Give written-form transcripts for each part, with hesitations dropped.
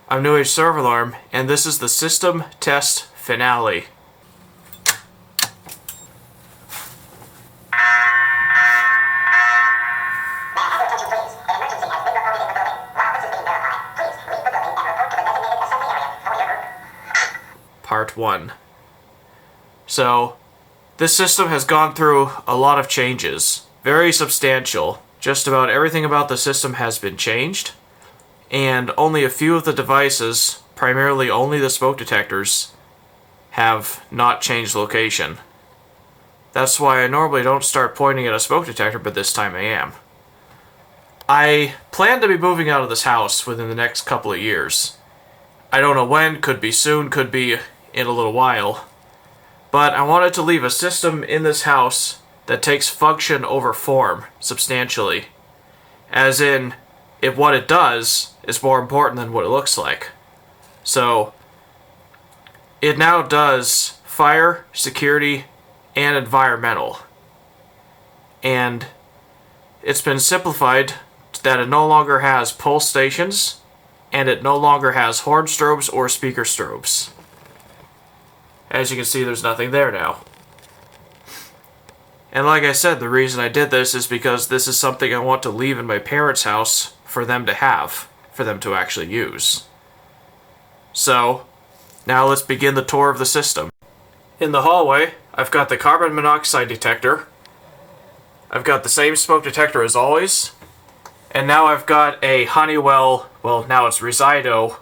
I'm New Age Server Alarm, and this is the system test finale. Part 1. So, this system has gone through a lot of changes. Very substantial. Just about everything about the system has been changed, and only a few of the devices, primarily only the smoke detectors, have not changed location. That's why I normally don't start pointing at a smoke detector, but this time I am. I plan to be moving out of this house within the next couple of years. I don't know when, could be soon, could be in a little while. But I wanted to leave a system in this house that takes function over form substantially. As in, if what it does is more important than what it looks like. So, it now does fire, security, and environmental. And it's been simplified that it no longer has pulse stations, and it no longer has horn strobes or speaker strobes. As you can see, there's nothing there now. And like I said, the reason I did this is because this is something I want to leave in my parents' house for them to have, for them to actually use. So, now let's begin the tour of the system. In the hallway, I've got the carbon monoxide detector. I've got the same smoke detector as always. And now I've got a Honeywell, well now it's Resido,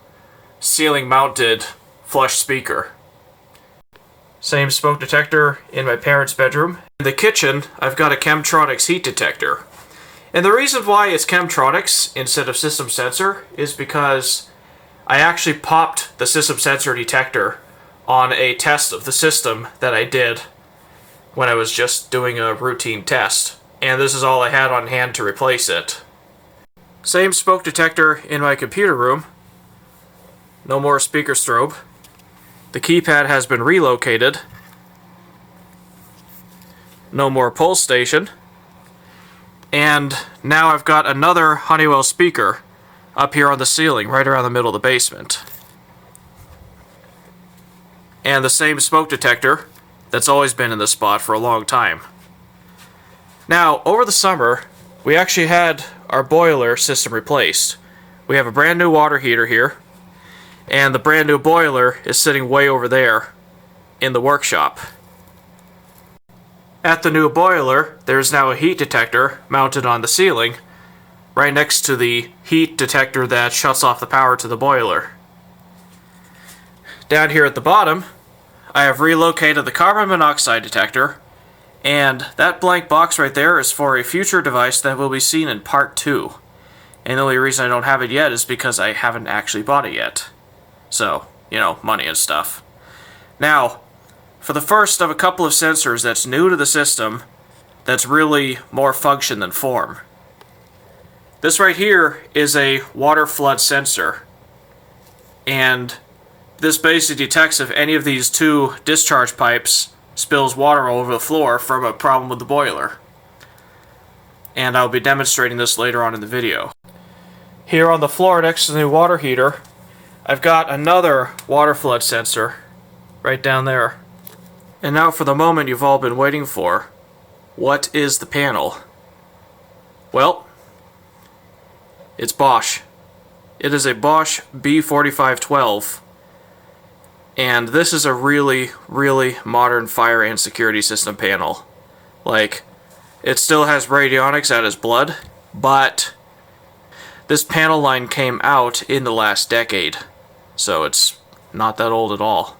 ceiling mounted flush speaker. Same smoke detector in my parents' bedroom. In the kitchen, I've got a Chemtronics heat detector. And the reason why it's Chemtronics instead of system sensor is because I actually popped the system sensor detector on a test of the system that I did when I was just doing a routine test. And this is all I had on hand to replace it. Same smoke detector in my computer room. No more speaker strobe. The keypad has been relocated. No more pulse station. And now I've got another Honeywell speaker up here on the ceiling, right around the middle of the basement. And the same smoke detector that's always been in this spot for a long time. Now, over the summer, we actually had our boiler system replaced. We have a brand new water heater here, and the brand new boiler is sitting way over there in the workshop. At the new boiler, there's now a heat detector mounted on the ceiling, right next to the heat detector that shuts off the power to the boiler. Down here at the bottom, I have relocated the carbon monoxide detector, and that blank box right there is for a future device that will be seen in part 2. And the only reason I don't have it yet is because I haven't actually bought it yet. So, you know, money and stuff. Now, for the first of a couple of sensors that's new to the system, that's really more function than form. This right here is a water flood sensor. And this basically detects if any of these two discharge pipes spills water all over the floor from a problem with the boiler. And I'll be demonstrating this later on in the video. Here on the floor next to the water heater, I've got another water flood sensor right down there. And now for the moment you've all been waiting for. What is the panel? Well, it's Bosch. It is a Bosch B4512. And this is a really, really modern fire and security system panel. Like, it still has radionics at its blood, but this panel line came out in the last decade, so it's not that old at all.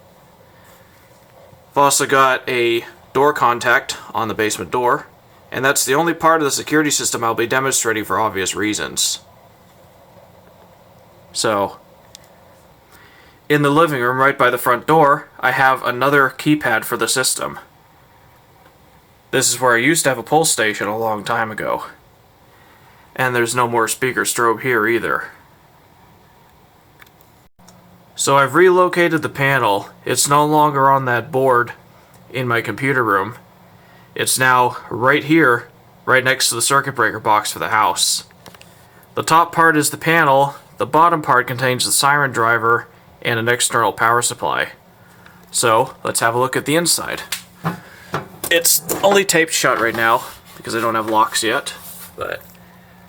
I've also got a door contact on the basement door, and that's the only part of the security system I'll be demonstrating for obvious reasons. So, in the living room right by the front door, I have another keypad for the system. This is where I used to have a pulse station a long time ago. And there's no more speaker strobe here either. So I've relocated the panel. It's no longer on that board in my computer room. It's now right here, right next to the circuit breaker box for the house. The top part is the panel. the bottom part contains the siren driver and an external power supply. So, let's have a look at the inside. It's only taped shut right now, because I don't have locks yet, but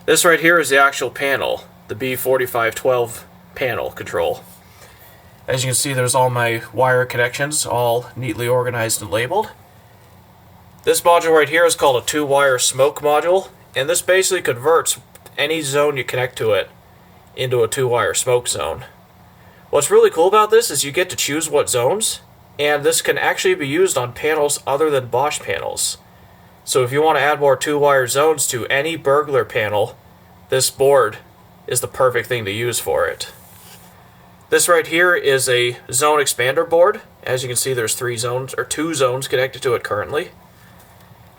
this right here is the actual panel, the B4512 panel control. As you can see, there's all my wire connections, all neatly organized and labeled. This module right here is called a 2-wire smoke module, and this basically converts any zone you connect to it into a 2-wire smoke zone. What's really cool about this is you get to choose what zones, and this can actually be used on panels other than Bosch panels. So if you want to add more 2-wire zones to any burglar panel, this board is the perfect thing to use for it. This right here is a zone expander board. As you can see, there's 2 zones connected to it currently.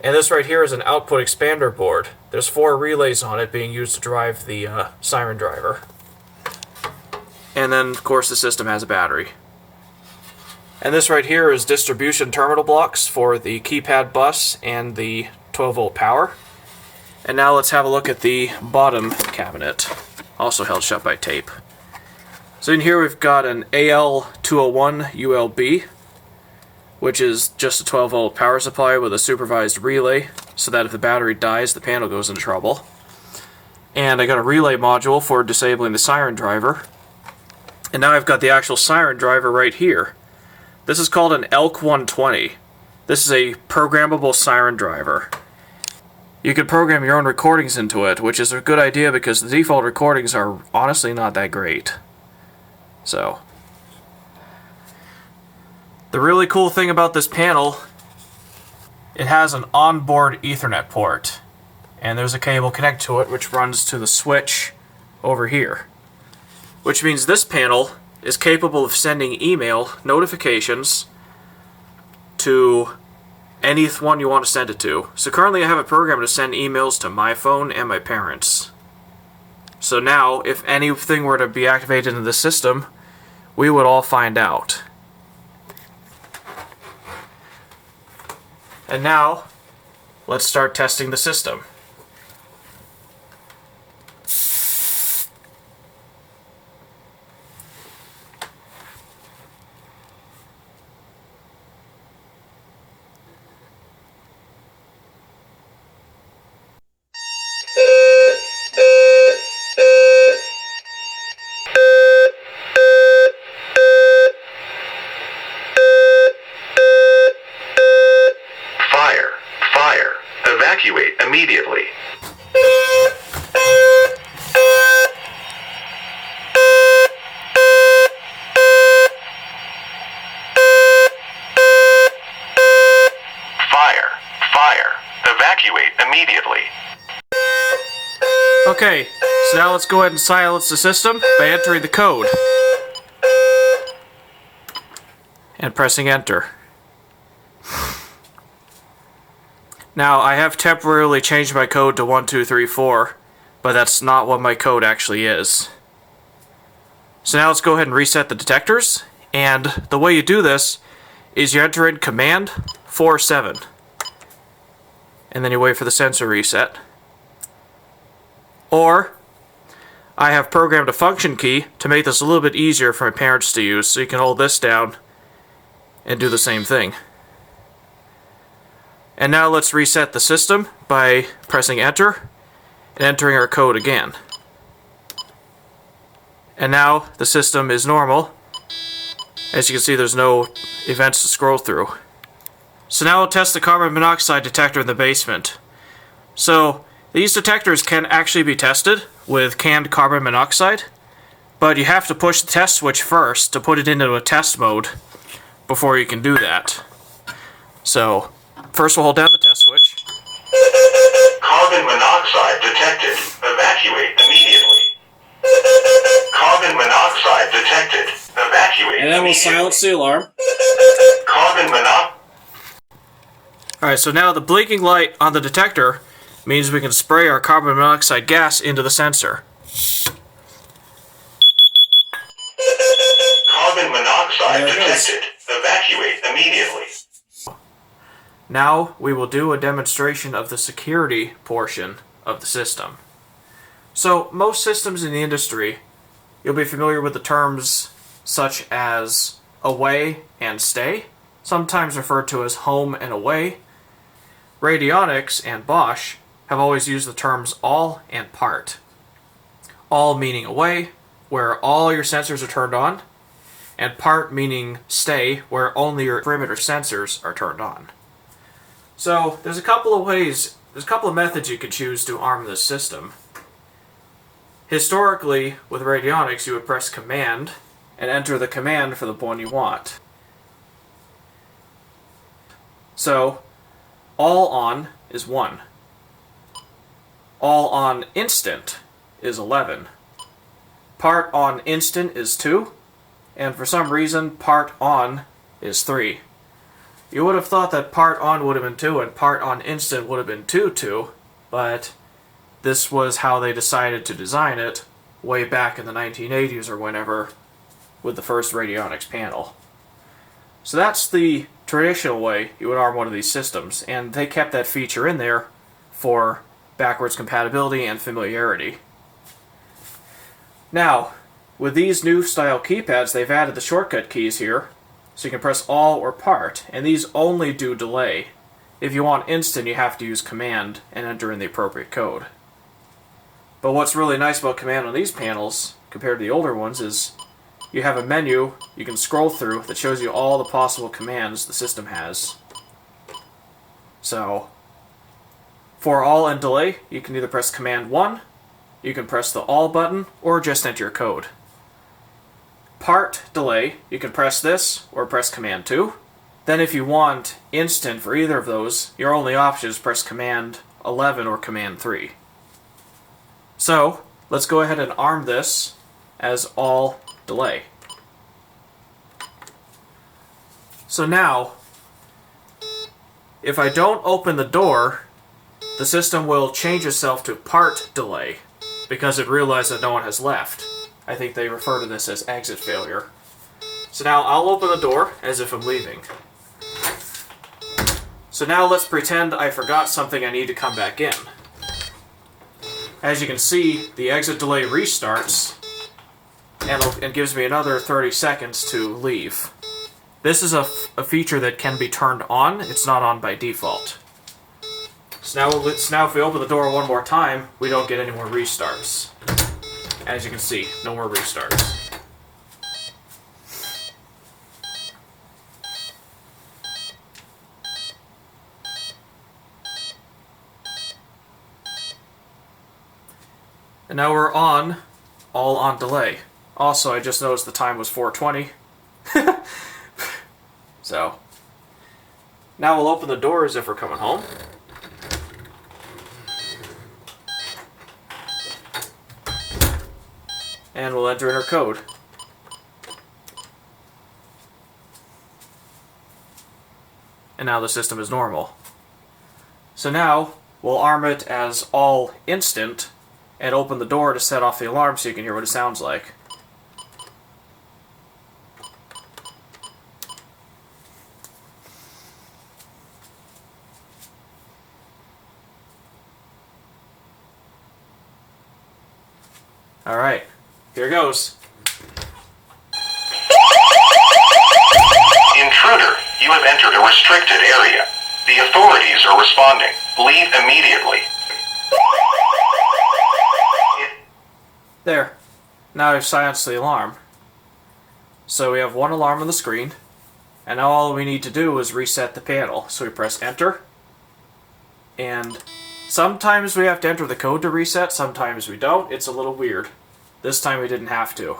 And this right here is an output expander board. There's 4 relays on it being used to drive the siren driver. And then, of course, the system has a battery. And this right here is distribution terminal blocks for the keypad bus and the 12-volt power. And now let's have a look at the bottom cabinet, also held shut by tape. So in here we've got an AL201 ULB, which is just a 12-volt power supply with a supervised relay, so that if the battery dies, the panel goes into trouble. And I got a relay module for disabling the siren driver. And now I've got the actual siren driver right here. This is called an ELK 120. This is a programmable siren driver. You could program your own recordings into it, which is a good idea because the default recordings are honestly not that great. So, the really cool thing about this panel, it has an onboard Ethernet port, and there's a cable connected to it which runs to the switch over here, which means this panel is capable of sending email notifications to anyone you want to send it to. So currently I have a program to send emails to my phone and my parents. So now, if anything were to be activated in the system, we would all find out. And now, let's start testing the system. Evacuate immediately. Fire! Fire! Evacuate immediately. Okay, so now let's go ahead and silence the system by entering the code. And pressing enter. Now, I have temporarily changed my code to 1234, but that's not what my code actually is. So now let's go ahead and reset the detectors, and the way you do this is you enter in command 47, and then you wait for the sensor reset. Or, I have programmed a function key to make this a little bit easier for my parents to use, so you can hold this down and do the same thing. And now let's reset the system by pressing enter and entering our code again. And now the system is normal. As you can see, there's no events to scroll through. So now we'll test the carbon monoxide detector in the basement. So these detectors can actually be tested with canned carbon monoxide, but you have to push the test switch first to put it into a test mode before you can do that. So first we'll hold down the test switch. Carbon monoxide detected. Evacuate immediately. Carbon monoxide detected. Evacuate And then we'll silence the alarm. Carbon monoxide. Alright, so now the blinking light on the detector means we can spray our carbon monoxide gas into the sensor. Carbon monoxide detected. Evacuate immediately. Now we will do a demonstration of the security portion of the system. So most systems in the industry you'll be familiar with the terms such as away and stay, sometimes referred to as home and away. Radionics and Bosch have always used the terms all and part. All meaning away, where all your sensors are turned on, and part meaning stay, where only your perimeter sensors are turned on. So there's a couple of methods you could choose to arm this system. Historically, with radionics, you would press command and enter the command for the one you want. So, all on is 1. All on instant is 11. Part on instant is 2. And for some reason, part on is 3. You would have thought that part on would have been 2 and part on instant would have been 2, but this was how they decided to design it way back in the 1980s or whenever with the first radionics panel. So that's the traditional way you would arm one of these systems, and they kept that feature in there for backwards compatibility and familiarity. Now, with these new style keypads, they've added the shortcut keys here, so you can press all or part, and these only do delay. If you want instant, you have to use command and enter in the appropriate code. But what's really nice about command on these panels, compared to the older ones, is you have a menu you can scroll through that shows you all the possible commands the system has. So, for all and delay, you can either press command 1, you can press the all button, or just enter your code. Part delay, you can press this or press command 2. Then if you want instant for either of those, your only option is press command 11 or command 3. So, let's go ahead and arm this as all delay. So now, if I don't open the door, the system will change itself to part delay because it realized that no one has left. I think they refer to this as exit failure. So now I'll open the door as if I'm leaving. So now let's pretend I forgot something I need to come back in. As you can see, the exit delay restarts and gives me another 30 seconds to leave. This is a feature that can be turned on. It's not on by default. So now if we open the door one more time, we don't get any more restarts. As you can see, no more restarts. And now we're on, all on delay. Also, I just noticed the time was 4:20. So, now we'll open the door as if we're coming home. And we'll enter in our code. And now the system is normal. So now, we'll arm it as all instant and open the door to set off the alarm so you can hear what it sounds like. Alright, here goes. Intruder, you have entered a restricted area. The authorities are responding. Leave immediately. There. Now I've silenced the alarm. So we have one alarm on the screen, and now all we need to do is reset the panel. So we press enter, and sometimes we have to enter the code to reset, sometimes we don't. It's a little weird. This time we didn't have to.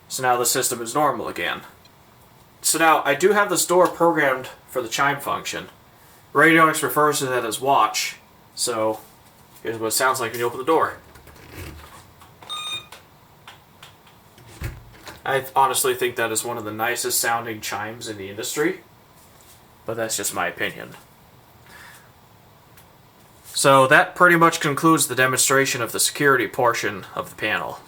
So now the system is normal again. So now I do have this door programmed for the chime function. Radionics refers to that as watch. So here's what it sounds like when you open the door. I honestly think that is one of the nicest sounding chimes in the industry, but that's just my opinion. So that pretty much concludes the demonstration of the security portion of the panel.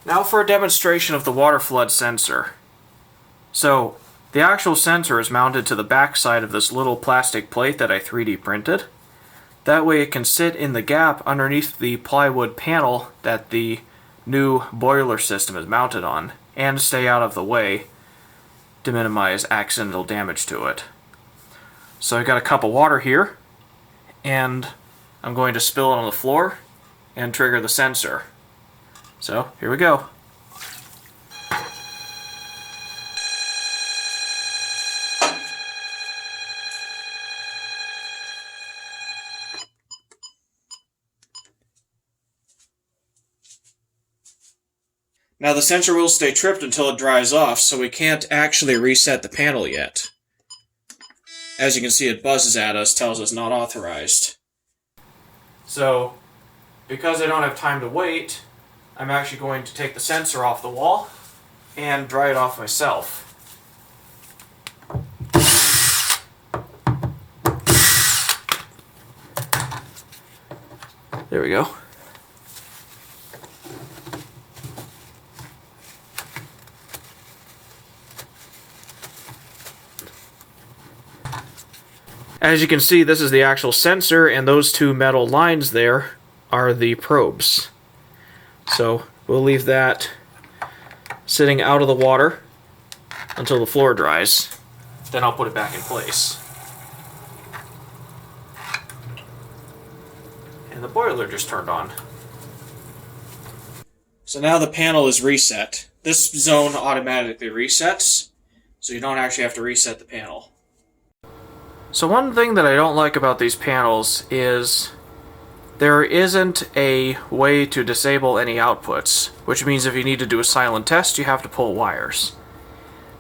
Now for a demonstration of the water flood sensor. So the actual sensor is mounted to the back side of this little plastic plate that I 3D printed. That way it can sit in the gap underneath the plywood panel that the new boiler system is mounted on, and stay out of the way to minimize accidental damage to it. So I got a cup of water here, and I'm going to spill it on the floor and trigger the sensor. So here we go. Now the sensor will stay tripped until it dries off, so we can't actually reset the panel yet. As you can see, it buzzes at us, tells us not authorized. So, because I don't have time to wait, I'm actually going to take the sensor off the wall and dry it off myself. There we go. As you can see, this is the actual sensor, and those two metal lines there are the probes. So we'll leave that sitting out of the water until the floor dries. Then I'll put it back in place. And the boiler just turned on. So now the panel is reset. This zone automatically resets, so you don't actually have to reset the panel. So one thing that I don't like about these panels is there isn't a way to disable any outputs, which means if you need to do a silent test, you have to pull wires.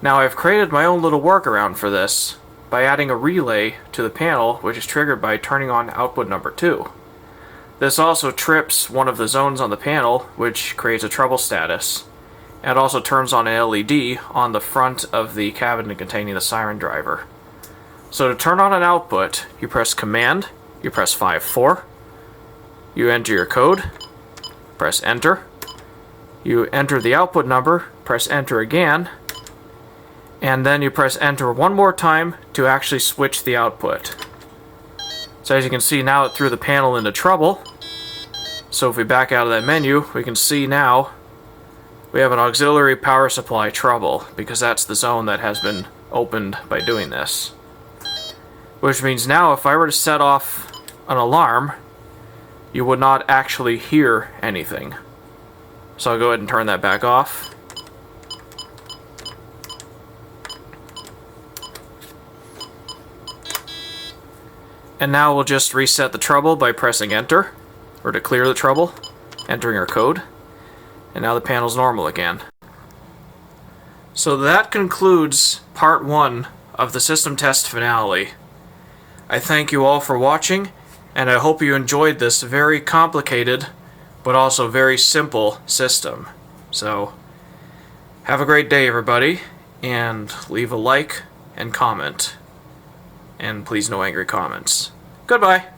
Now I've created my own little workaround for this by adding a relay to the panel, which is triggered by turning on output number 2. This also trips one of the zones on the panel, which creates a trouble status, and also turns on an LED on the front of the cabinet containing the siren driver. So to turn on an output, you press Command, you press 5-4, you enter your code, press Enter, you enter the output number, press Enter again, and then you press Enter one more time to actually switch the output. So as you can see now, it threw the panel into trouble. So if we back out of that menu, we can see now we have an auxiliary power supply trouble, because that's the zone that has been opened by doing this. Which means now if I were to set off an alarm, you would not actually hear anything. So I'll go ahead and turn that back off. And now we'll just reset the trouble by pressing Enter, or to clear the trouble, entering our code. And now the panel's normal again. So that concludes part 1 of the system test finale. I thank you all for watching, and I hope you enjoyed this very complicated, but also very simple system. So, have a great day everybody, and leave a like and comment. And please no angry comments. Goodbye!